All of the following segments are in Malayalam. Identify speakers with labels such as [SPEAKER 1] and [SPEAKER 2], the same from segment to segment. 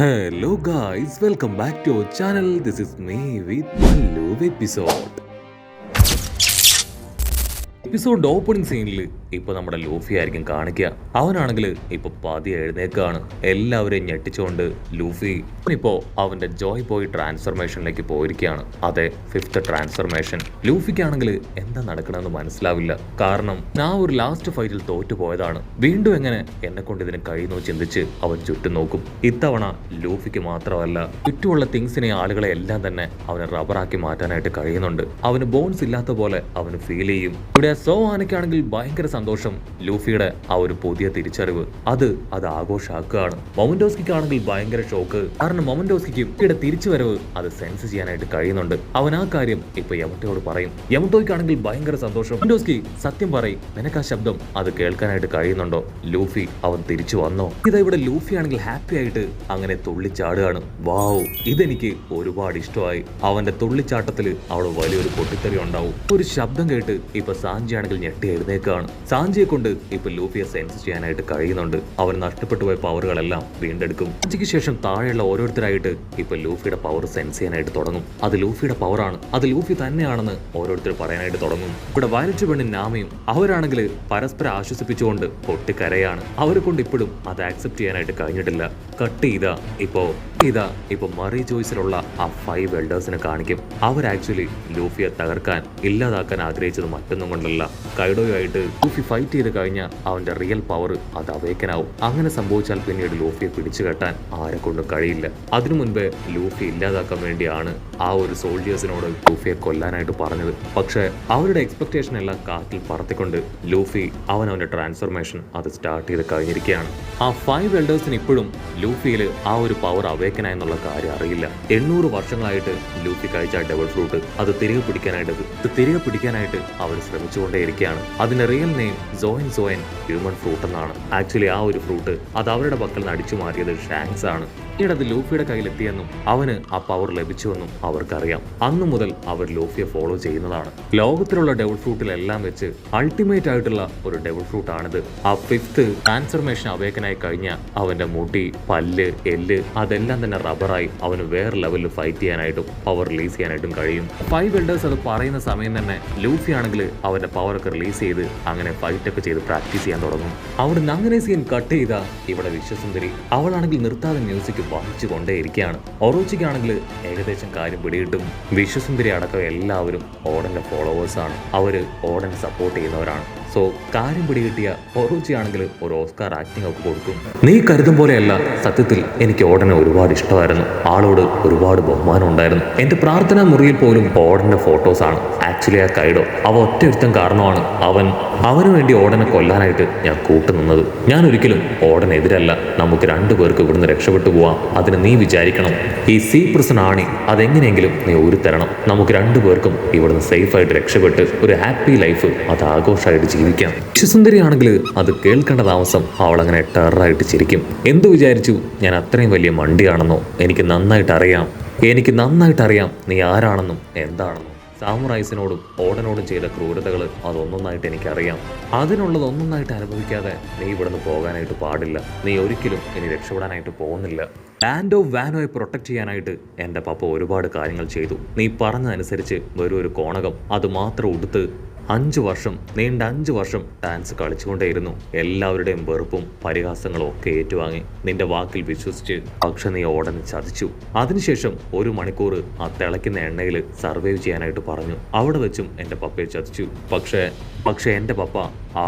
[SPEAKER 1] Hello guys, welcome back to our channel. This is me with Mallu episode. Episode opening സീനിൽ ഇപ്പൊ നമ്മുടെ ലൂഫി ആയിരിക്കും കാണിക്കുക. അവനാണെങ്കിൽ ഇപ്പൊ പതിയെ എഴുന്നേക്കാണ്. എല്ലാവരെയും ഞെട്ടിച്ചുകൊണ്ട് ലൂഫി ഇപ്പോ അവന്റെ ജോയ് ബോയ് ട്രാൻസ്ഫർമേഷനിലേക്ക് പോയിരിക്കുകയാണ്. അതെ, 5th ട്രാൻസ്ഫർമേഷൻ. ലൂഫിക്കാണെങ്കിൽ എന്താ നടക്കണമെന്ന് മനസ്സിലാവില്ല. കാരണം ഞാൻ ഒരു ലാസ്റ്റ് ഫൈറ്റിൽ തോറ്റുപോയതാണ്. വീണ്ടും എങ്ങനെ എന്നെ കൊണ്ട് ഇതിന് കഴിയുന്നു ചിന്തിച്ച് അവൻ ചുറ്റും നോക്കും. ഇത്തവണ ലൂഫിക്ക് മാത്രമല്ല, ചുറ്റുമുള്ള തിങ്സിനെ ആളുകളെ എല്ലാം തന്നെ അവന് റബ്ബറാക്കി മാറ്റാനായിട്ട് കഴിയുന്നുണ്ട്. അവന് ബോൺസ് ഇല്ലാത്ത പോലെ അവന് ഫീൽ ചെയ്യും. ഇവിടെ സോവാനയ്ക്കാണെങ്കിൽ ഭയങ്കര സന്തോഷം. ലൂഫിയുടെ ആ ഒരു പുതിയ തിരിച്ചറിവ് അത് ആഘോഷാക്കുകയാണ്. മൊമന്റോസ്കിക്കാണെങ്കിൽ ഭയങ്കര ഷോക്ക്. കാരണം മൊമന്റോസ്കിക്കും ഇവിടെ തിരിച്ചുവരവ് അത് സെൻസ് ചെയ്യാനായിട്ട് കഴിയുന്നുണ്ട്. അവൻ ആ കാര്യം ഇപ്പൊ യമട്ടോയോട് പറയും. യമട്ടോയ്ക്കാണെങ്കിൽ ഭയങ്കര സന്തോഷം. മൊമന്റോസ്കി, സത്യം പറയും, നിനക്ക് ആ ശബ്ദം അത് കേൾക്കാനായിട്ട് കഴിയുന്നുണ്ടോ? ലൂഫി അവൻ തിരിച്ചു വന്നോ? ഇതാ ഇവിടെ ലൂഫി ആണെങ്കിൽ ഹാപ്പി ആയിട്ട് അങ്ങനെ തുള്ളിച്ചാടുകയാണ്. വാവ്, ഇതെനിക്ക് ഒരുപാട് ഇഷ്ടമായി. അവന്റെ തുള്ളിച്ചാട്ടത്തില് അവിടെ വലിയൊരു പൊട്ടിത്തെറി ഉണ്ടാവും. ഒരു ശബ്ദം കേട്ട് ഇപ്പൊ സാഞ്ചി ആണെങ്കിൽ ഞെട്ടി എഴുന്നേക്കാണ്. സാഞ്ചിയെ കൊണ്ട് ഇപ്പൊ ലൂഫിയെ സെൻസ് ചെയ്യാനായിട്ട് കഴിയുന്നുണ്ട്. അവൻ നഷ്ടപ്പെട്ടു പോയ പവറുകളെല്ലാം വീണ്ടെടുക്കും. സാഞ്ചിക്ക് ശേഷം താഴെയുള്ള ഓരോരുത്തരായിട്ട് ഇപ്പൊ ലൂഫിയുടെ പവർ സെൻസ് ചെയ്യാനായിട്ട് തുടങ്ങും. അത് ലൂഫിയുടെ പവറാണ്, അത് ലൂഫി തന്നെയാണെന്ന് ഓരോരുത്തർ പറയാനായിട്ട് തുടങ്ങും. ഇവിടെ വയലറ്റ് പെണ്ണും നാമയും അവരാണെങ്കിൽ പരസ്പരം ആശ്വസിപ്പിച്ചുകൊണ്ട് പൊട്ടിക്കരയാണ്. അവരെ കൊണ്ട് ഇപ്പോഴും അത് ആക്സെപ്റ്റ് ചെയ്യാനായിട്ട് കഴിഞ്ഞിട്ടില്ല. കട്ട് ചെയ്താ ഇപ്പൊ മറി ജോയ്സിലുള്ള ആ 5 എൽഡേഴ്സിനെ കാണിക്കും. അവർ ആക്ച്വലി ലൂഫിയെ തകർക്കാൻ ഇല്ലാതാക്കാൻ ആഗ്രഹിച്ചത് മറ്റൊന്നും കൊണ്ടല്ല. കൈഡോയുമായിട്ട് ലൂഫി ഫൈറ്റ് ചെയ്ത് കഴിഞ്ഞാൽ അവന്റെ റിയൽ പവർ അത് അവേക്കനാവും. അങ്ങനെ സംഭവിച്ചാൽ പിന്നീട് ലൂഫിയെ പിടിച്ചു കെട്ടാൻ ആരെ കൊണ്ടും കഴിയില്ല. അതിനു മുൻപേ ലൂഫി ഇല്ലാതാക്കാൻ വേണ്ടിയാണ് ആ ഒരു സോൾജിയേഴ്സിനോട് ലൂഫിയെ കൊല്ലാനായിട്ട് പറഞ്ഞത്. പക്ഷെ അവരുടെ എക്സ്പെക്ടേഷൻ എല്ലാം കാറ്റിൽ പറത്തിക്കൊണ്ട് ലൂഫി അവന്റെ ട്രാൻസ്ഫർമേഷൻ അത് സ്റ്റാർട്ട് ചെയ്ത് കഴിഞ്ഞിരിക്കുകയാണ്. ആ 5 എൽഡേഴ്സിന് ഇപ്പോഴും ലൂഫിയിൽ ആ ഒരു പവർ അവേക്കനായെന്നുള്ള കാര്യം അറിയില്ല. 800 വർഷങ്ങളായിട്ട് ലൂഫി കഴിച്ച ഡബിൾ ഫ്രൂട്ട് അത് തിരികെ പിടിക്കാനായിട്ട് അവർ ശ്രമിച്ചുകൊണ്ടേയിരിക്കുകയാണ്. അതിന്റെ റിയൽ നെയിം സോയൻ ഹ്യൂമൻ ഫ്രൂട്ട് എന്നാണ്. ആക്ച്വലി ആ ഒരു ഫ്രൂട്ട് അത് അവരുടെ പക്കൽ നിന്ന് അടിച്ചു മാറിയത് ഷാങ്സ് ആണ്. പിന്നീട് അത് ലൂഫിയുടെ കയ്യിലെത്തിയെന്നും അവന് ആ പവർ ലഭിച്ചുവെന്നും അവർക്കറിയാം. അന്നു മുതൽ അവർ ലൂഫിയെ ഫോളോ ചെയ്യുന്നതാണ്. ലോകത്തിലുള്ള ഡബിൾ ഫ്രൂട്ടിലെല്ലാം വെച്ച് അൾട്ടിമേറ്റ് ആയിട്ടുള്ള ഒരു ഡബിൾ ഫ്രൂട്ട് ആണിത്. ആ 5th ട്രാൻസ്ഫർമേഷൻ അവേക്കനായി കഴിഞ്ഞാൽ അവന്റെ മുടി, പല്ല്, എല്ല് അതെല്ലാം തന്നെ റബ്ബറായി അവന് വേറെ ലെവലിൽ ഫൈറ്റ് ചെയ്യാനായിട്ടും പവർ റിലീസ് ചെയ്യാനായിട്ടും കഴിയും. 5 എൽഡേഴ്സ് അത് പറയുന്ന സമയം തന്നെ ലൂഫി ആണെങ്കിൽ അവന്റെ പവറൊക്കെ റിലീസ് ചെയ്ത് അങ്ങനെ ഫൈറ്റ് ഒക്കെ ചെയ്ത് പ്രാക്ടീസ് ചെയ്യാൻ തുടങ്ങും. അവിടെ നിന്ന് അങ്ങനെ സീൻ കട്ട് ചെയ്ത ഇവിടെ വിശ്വസുന്ദരി അവളാണെങ്കിൽ നിർത്താതെ മ്യൂസിക് വായിച്ചു കൊണ്ടേയിരിക്കുകയാണ്. ഒറോച്ചിക്കാണെങ്കിൽ ഏകദേശം കാര്യം പിടികിട്ടും. വിശ്വസുന്ദരി അടക്കം എല്ലാവരും ഓടന്റെ ഫോളോവേഴ്സ് ആണ്. അവര് ഓടനെ സപ്പോർട്ട് ചെയ്യുന്നവരാണ്. സോ കാര്യം പിടികിട്ടിയ ഒറോച്ചി ആണെങ്കിൽ ഒരു ഓസ്കാർ ആക്ടിംഗ് ഒക്കെ കൊടുക്കും. നീ കരുതും പോലെയല്ല, സത്യത്തിൽ എനിക്ക് ഓടനെ ഒരുപാട് ഇഷ്ടമായിരുന്നു. ആളോട് ഒരുപാട് ബഹുമാനം ഉണ്ടായിരുന്നു. എന്റെ പ്രാർത്ഥനാ മുറിയിൽ പോലും ഓടന്റെ ഫോട്ടോസ് ആണ്. ആക്ച്വലി ആ കൈഡോ അവ ഒറ്റയൊരുത്തം കാരണമാണ് അവന് വേണ്ടി ഓടനെ കൊല്ലാനായിട്ട് ഞാൻ കൂട്ടുനിന്നത്. ഞാൻ ഒരിക്കലും ഓടനെതിരല്ല. നമുക്ക് 2 പേർക്ക് ഇവിടുന്ന് രക്ഷപ്പെട്ടു പോവാം. അതിന് നീ വിചാരിക്കണം, ഈ സീ പ്രിസൺ ആണി അതെങ്ങനെയെങ്കിലും നീ ഉരുത്തരണം. നമുക്ക് 2 പേർക്കും ഇവിടുന്ന് സേഫായിട്ട് രക്ഷപ്പെട്ട് ഒരു ഹാപ്പി ലൈഫ് അത് ആഘോഷമായിട്ട് ജീവിക്കാം. വിശ്വസുന്ദരി ആണെങ്കിൽ അത് കേൾക്കേണ്ട താമസം അവൾ അങ്ങനെ ടെററായിട്ട് ചിരിക്കും. എന്തു വിചാരിച്ചു ഞാൻ അത്രയും വലിയ മണ്ടിയാണെന്നോ? എനിക്ക് നന്നായിട്ട് അറിയാം നീ ആരാണെന്നും എന്താണെന്നും. സാമുറൈസിനോടും ഓടനോടും ചെയ്ത ക്രൂരതകൾ അതൊന്നൊന്നായിട്ട് എനിക്കറിയാം. അതിനുള്ളതൊന്നൊന്നായിട്ട് അനുഭവിക്കാതെ നീ ഇവിടുന്ന് പോകാനായിട്ട് പാടില്ല. നീ ഒരിക്കലും ഇനി രക്ഷപ്പെടാനായിട്ട് പോകുന്നില്ല. ലാൻഡ് ഓഫ് വാനോയെ പ്രൊട്ടക്ട് ചെയ്യാനായിട്ട് എൻ്റെ പപ്പ ഒരുപാട് കാര്യങ്ങൾ ചെയ്തു. നീ പറഞ്ഞതനുസരിച്ച് ഒരു കോണകം അത് മാത്രം ഉടുത്ത് 5 വർഷം ഡാൻസ് കളിച്ചുകൊണ്ടേയിരുന്നു. എല്ലാവരുടെയും വെറുപ്പും പരിഹാസങ്ങളും ഒക്കെ ഏറ്റുവാങ്ങി നിന്റെ വാക്കിൽ വിശ്വസിച്ച്. പക്ഷെ നീ ഓടനെ ചതിച്ചു. അതിനുശേഷം 1 മണിക്കൂർ ആ തിളയ്ക്കുന്ന എണ്ണയിൽ സർവൈവ് ചെയ്യാനായിട്ട് പറഞ്ഞു. അവിടെ വെച്ചും എൻ്റെ പപ്പയെ ചതിച്ചു. പക്ഷേ എൻ്റെ പപ്പ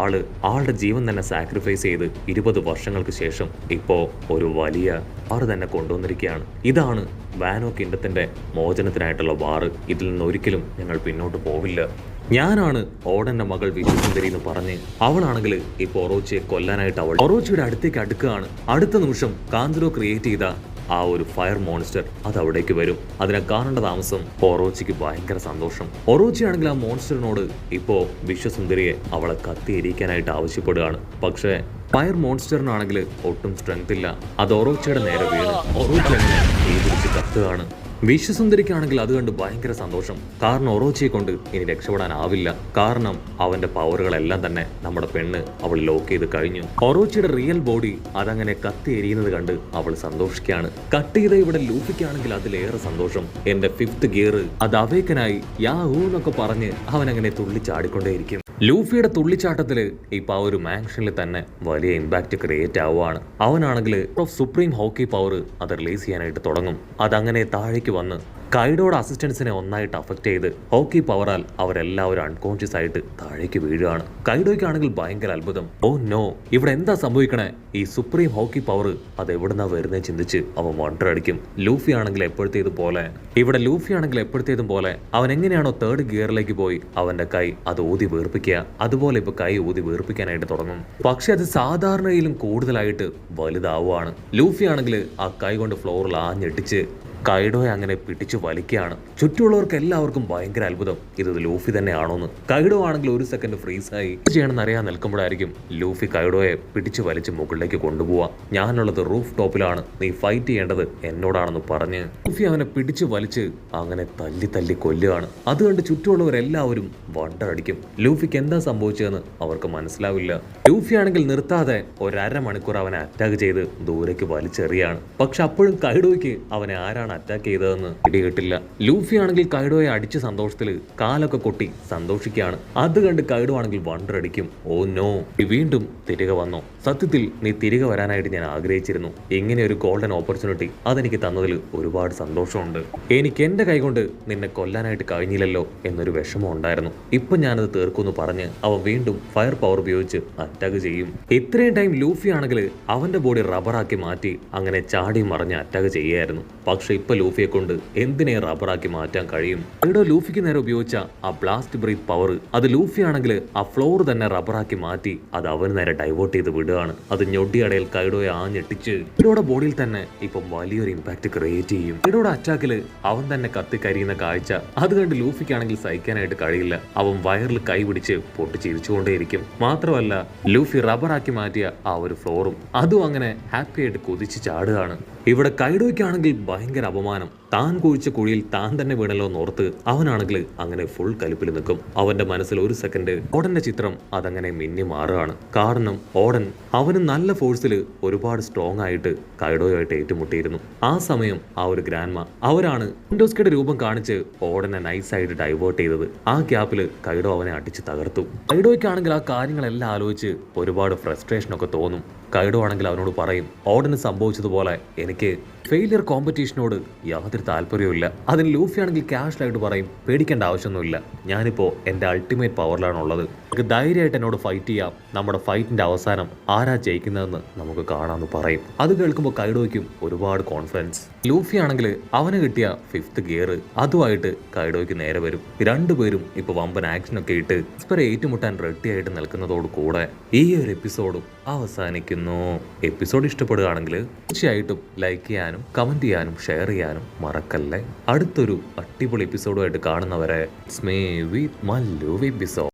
[SPEAKER 1] ആളുടെ ജീവൻ തന്നെ സാക്രിഫൈസ് ചെയ്ത് 20 വർഷങ്ങൾക്ക് ശേഷം ഇപ്പോ ഒരു വലിയ വാറ് തന്നെ കൊണ്ടുവന്നിരിക്കുകയാണ്. ഇതാണ് വാനോ കിങ്ഡത്തിന്റെ മോചനത്തിനായിട്ടുള്ള വാറ്. ഇതിൽ നിന്ന് ഒരിക്കലും ഞങ്ങൾ പിന്നോട്ട് പോവില്ല. ഞാനാണ് ഓടന്റെ മകൾ വിശ്വസുന്ദരി എന്ന് പറഞ്ഞ് അവളാണെങ്കിൽ ഇപ്പൊ ഒറോച്ചിയെ കൊല്ലാനായിട്ട് ഒറോച്ചിയുടെ അടുത്തേക്ക് അടുക്കുകയാണ്. അടുത്ത നിമിഷം കാഞ്ചറോ ക്രിയേറ്റ് ചെയ്ത ആ ഒരു ഫയർ മോൺസ്റ്റർ അത് അവിടേക്ക് വരും. അതിനെ കാണേണ്ട താമസം ഒറോച്ചിക്ക് ഭയങ്കര സന്തോഷം. ഒറോച്ചി ആണെങ്കിൽ ആ മോൺസ്റ്ററിനോട് ഇപ്പോ വിശ്വസുന്ദരിയെ അവളെ കത്തിയിരിക്കാനായിട്ട് ആവശ്യപ്പെടുകയാണ്. പക്ഷേ ഫയർ മോൺസ്റ്ററിനാണെങ്കിൽ ഒട്ടും സ്ട്രെങ്ത് ഇല്ല. അത് ഒറോച്ചിയുടെ നേരെ വീണ് ഒറോച്ചി അങ്ങനെ തീപിടിച്ച് കത്തുകയാണ്. വിശ്വസുന്ദരിക്കാണെങ്കിൽ അത് കണ്ട് ഭയങ്കര സന്തോഷം. കാരണം ഒറോച്ചിയെ കൊണ്ട് ഇനി രക്ഷപ്പെടാനാവില്ല. കാരണം അവന്റെ പവറുകളെല്ലാം തന്നെ നമ്മുടെ പെണ്ണ് അവൾ ലോക്ക് ചെയ്ത് കഴിഞ്ഞു. ഒറോച്ചിയുടെ റിയൽ ബോഡി അതങ്ങനെ കത്തി എരിയുന്നത് കണ്ട് അവൾ സന്തോഷിക്കുകയാണ്. കട്ട് ചെയ്ത ഇവിടെ ലൂഫിക്കാണെങ്കിൽ അതിലേറെ സന്തോഷം. എന്റെ 5th ഗിയർ അത് അവേക്കനായി യാഹൂ എന്നൊക്കെ പറഞ്ഞ് അവൻ അങ്ങനെ തുള്ളിച്ചാടിക്കൊണ്ടേയിരിക്കും. ലൂഫിയുടെ തുള്ളിച്ചാട്ടത്തില് ഇപ്പൊ ആ ഒരു മാൻഷനിൽ തന്നെ വലിയ ഇമ്പാക്ട് ക്രിയേറ്റ് ആവുകയാണ്. അവനാണെങ്കിൽ സുപ്രീം ഹോക്കി പവർ അത് റിലീസ് ചെയ്യാനായിട്ട് തുടങ്ങും. അതങ്ങനെ താഴേക്ക് വന്ന് കൈഡോയുടെ അസിസ്റ്റൻസിനെ ഒന്നായിട്ട് അഫക്ട് ചെയ്ത് ഹോക്കി പവറാൽ അവരെല്ലാവരും അൺകോൺഷ്യസ് ആയിട്ട് താഴേക്ക് വീഴുകയാണ്. കൈഡോയ്ക്കാണെങ്കിൽ ഭയങ്കര അത്ഭുതം. ഓ നോ, ഇവിടെ എന്താ സംഭവിക്കണേ? ഈ സുപ്രീം ഹോക്കി പവർ അത് എവിടുന്നാ വരുന്നേ ചിന്തിച്ച് അവൻ വണ്ടറടിക്കും. ലൂഫി ആണെങ്കിൽ എപ്പോഴത്തേതും പോലെ അവൻ എങ്ങനെയാണോ 3rd ഗിയറിലേക്ക് പോയി അവന്റെ കൈ അത് ഊതി വീർപ്പിക്കുക, അതുപോലെ ഇപ്പൊ കൈ ഊതി വീർപ്പിക്കാനായിട്ട് തുടങ്ങും. പക്ഷെ അത് സാധാരണയിലും കൂടുതലായിട്ട് വലുതാവുകയാണ്. ലൂഫി ആണെങ്കിൽ ആ കൈ കൊണ്ട് ഫ്ലോറിൽ ആഞ്ഞെട്ടിച്ച് കൈഡോയെ അങ്ങനെ പിടിച്ചു വലിക്കുകയാണ്. ചുറ്റുമുള്ളവർക്ക് എല്ലാവർക്കും ഭയങ്കര അത്ഭുതം, ഇത് ലൂഫി തന്നെയാണോന്ന്. കൈഡോ ആണെങ്കിൽ ഒരു സെക്കൻഡ് ഫ്രീസായി ചെയ്യണമെന്ന് അറിയാൻ നിൽക്കുമ്പോഴായിരിക്കും ലൂഫി കൈഡോയെ പിടിച്ചു വലിച്ച് മുകളിലേക്ക് കൊണ്ടുപോവാ. ഞാനുള്ളത് റൂഫ് ടോപ്പിലാണ്, നീ ഫൈറ്റ് ചെയ്യേണ്ടത് എന്നോടാണെന്ന് പറഞ്ഞ് ലൂഫി അവനെ പിടിച്ചു വലിച്ച് അങ്ങനെ തല്ലി കൊല്ലുകയാണ്. അതുകൊണ്ട് ചുറ്റുമുള്ളവരെല്ലാവരും വണ്ടറടിക്കും. ലൂഫിക്ക് എന്താ സംഭവിച്ചതെന്ന് അവർക്ക് മനസ്സിലാവില്ല. ലൂഫി ആണെങ്കിൽ നിർത്താതെ 1.5 മണിക്കൂർ അവനെ അറ്റാക്ക് ചെയ്ത് ദൂരേക്ക് വലിച്ചെറിയാണ്. പക്ഷെ അപ്പോഴും കൈഡോയ്ക്ക് അവനെ ആരാണ് അറ്റാക്ക് ചെയ്തതെന്ന് പിടികിട്ടില്ല. ലൂഫി ആണെങ്കിൽ കൈഡോയെ അടിച്ച സന്തോഷത്തിൽ കാലൊക്കെ കൊട്ടി സന്തോഷിക്കുകയാണ്. അത് കണ്ട് കൈഡോ ആണെങ്കിൽ വണ്ടറടിക്കും. ഓ നോ, വീണ്ടും തിരികെ വന്നോ? സത്യത്തിൽ നീ തിരികെ വരാനായിട്ട് ഞാൻ ആഗ്രഹിച്ചിരുന്നു. ഇങ്ങനെ ഒരു ഗോൾഡൻ ഓപ്പർച്യൂണിറ്റി അതെനിക്ക് തന്നതിൽ ഒരുപാട് സന്തോഷമുണ്ട്. എനിക്ക് എന്റെ കൈകൊണ്ട് നിന്നെ കൊല്ലാനായിട്ട് കഴിഞ്ഞില്ലല്ലോ എന്നൊരു വിഷമം ഉണ്ടായിരുന്നു. ഇപ്പൊ ഞാനത് തീർക്കുമെന്ന് പറഞ്ഞ് അവൻ വീണ്ടും ഫയർ പവർ ഉപയോഗിച്ച് അറ്റാക്ക് ചെയ്യും. ഇത്രയും ടൈം ലൂഫി ആണെങ്കിൽ അവന്റെ ബോഡി റബ്ബറാക്കി മാറ്റി അങ്ങനെ ചാടി മറിഞ്ഞ് അറ്റാക്ക് ചെയ്യായിരുന്നു. പക്ഷെ ഇപ്പൊ ലൂഫിയെ കൊണ്ട് എന്തിനെ റബ്ബറാക്കി മാറ്റാൻ കഴിയും? കൈഡോ ലൂഫിക്ക് നേരെ ഉപയോഗിച്ച ആ ബ്ലാസ്റ്റ് ബ്രീത്ത് പവർ അത് ലൂഫി ആണെങ്കിൽ ആ ഫ്ലോർ തന്നെ റബ്ബറാക്കി മാറ്റി അത് അവന് നേരെ ഡൈവേർട്ട് ചെയ്ത് വിടുകയാണ്. അത് ഞൊടിയടയിൽ കൈഡോയെ ആഞ്ഞെട്ടിച്ച് കൈഡോയുടെ ബോഡിയിൽ തന്നെ ഇപ്പം വലിയൊരു ഇമ്പാക്ട് ക്രിയേറ്റ് ചെയ്യും. കൈഡോയുടെ അറ്റാക്കില് അവൻ തന്നെ കത്തിക്കരിയുന്ന കാഴ്ച അത് കണ്ട് ലൂഫിക്കാണെങ്കിൽ സഹിക്കാനായിട്ട് കഴിയില്ല. അവൻ വയറിൽ കൈ പിടിച്ച് പൊട്ടിച്ചിരിച്ചുകൊണ്ടേയിരിക്കും. മാത്രമല്ല ലൂഫി റബ്ബറാക്കി മാറ്റിയ ആ ഒരു ഫ്ലോറും അതും അങ്ങനെ ഹാപ്പി ആയിട്ട് കുതിച്ച് ചാടുകയാണ്. ഇവിടെ കൈഡോയ്ക്കാണെങ്കിൽ ഭയങ്കര അപമാനം. താൻ കുഴിച്ച കുഴിയിൽ താൻ തന്നെ വീണല്ലോ എന്നോർത്ത് അവനാണെങ്കിൽ അങ്ങനെ ഫുൾ കലിപ്പിൽ നിൽക്കും. അവന്റെ മനസ്സിൽ ഒരു സെക്കൻഡ് ഓടന്റെ ചിത്രം അതങ്ങനെ മിന്നി മാറുകയാണ്. കാരണം ഓടൻ അവന് നല്ല ഫോഴ്സിൽ ഒരുപാട് സ്ട്രോങ് ആയിട്ട് കൈഡോയുമായിട്ട് ഏറ്റുമുട്ടിയിരുന്നു. ആ സമയം ആ ഒരു ഗ്രാൻഡ്മ അവരാണ് ഇൻഡോസ്കയുടെ രൂപം കാണിച്ച് ഓടനെ നൈസായിട്ട് ഡൈവേർട്ട് ചെയ്തത്. ആ ഗ്യാപ്പിൽ കൈഡോ അവനെ അടിച്ച് തകർത്തു. കൈഡോയ്ക്കാണെങ്കിൽ ആ കാര്യങ്ങളെല്ലാം ആലോചിച്ച് ഒരുപാട് ഫ്രസ്ട്രേഷൻ ഒക്കെ തോന്നും. കൈഡോ ആണെങ്കിൽ അവനോട് പറയും, ഓടന് സംഭവിച്ചതുപോലെ എനിക്ക് ഫെയിലിയർ കോമ്പറ്റീഷനോട് യാതൊരു താല്പര്യവുമില്ല. അതിന് ലൂഫി ആണെങ്കിൽ ക്യാഷ്വലായിട്ട് പറയും, പേടിക്കേണ്ട ആവശ്യമൊന്നുമില്ല, ഞാനിപ്പോൾ എൻ്റെ അൾട്ടിമേറ്റ് പവറിലാണുള്ളത്, നമുക്ക് ധൈര്യമായിട്ട് എന്നോട് ഫൈറ്റ് ചെയ്യാം, നമ്മുടെ ഫൈറ്റിൻ്റെ അവസാനം ആരാ ജയിക്കുന്നതെന്ന് നമുക്ക് കാണാമെന്ന് പറയും. അത് കേൾക്കുമ്പോൾ കൈഡോയ്ക്കും ഒരുപാട് കോൺഫിഡൻസ്. ലൂഫി ആണെങ്കിൽ അവന് കിട്ടിയ 5th ഗിയർ അതുമായിട്ട് കൈഡോയ്ക്ക് നേരെ വരും. രണ്ടുപേരും ഇപ്പോൾ വമ്പൻ ആക്ഷനൊക്കെ ഇട്ട് പരസ്പരം ഏറ്റുമുട്ടാൻ റെഡിയായിട്ട് നിൽക്കുന്നതോട് കൂടെ ഈ ഒരു എപ്പിസോഡും അവസാനിക്കുന്നു. എപ്പിസോഡ് ഇഷ്ടപ്പെടുകയാണെങ്കിൽ തീർച്ചയായിട്ടും ലൈക്ക് ചെയ്യാനും കമന്റ് ചെയ്യാനും ഷെയർ ചെയ്യാനും മറക്കല്ലേ. അടുത്തൊരു അടിപൊളി എപ്പിസോഡുമായിട്ട് കാണുന്നവരെ സ്മേ വിത്ത് മല്ലു എപ്പിസോഡ്.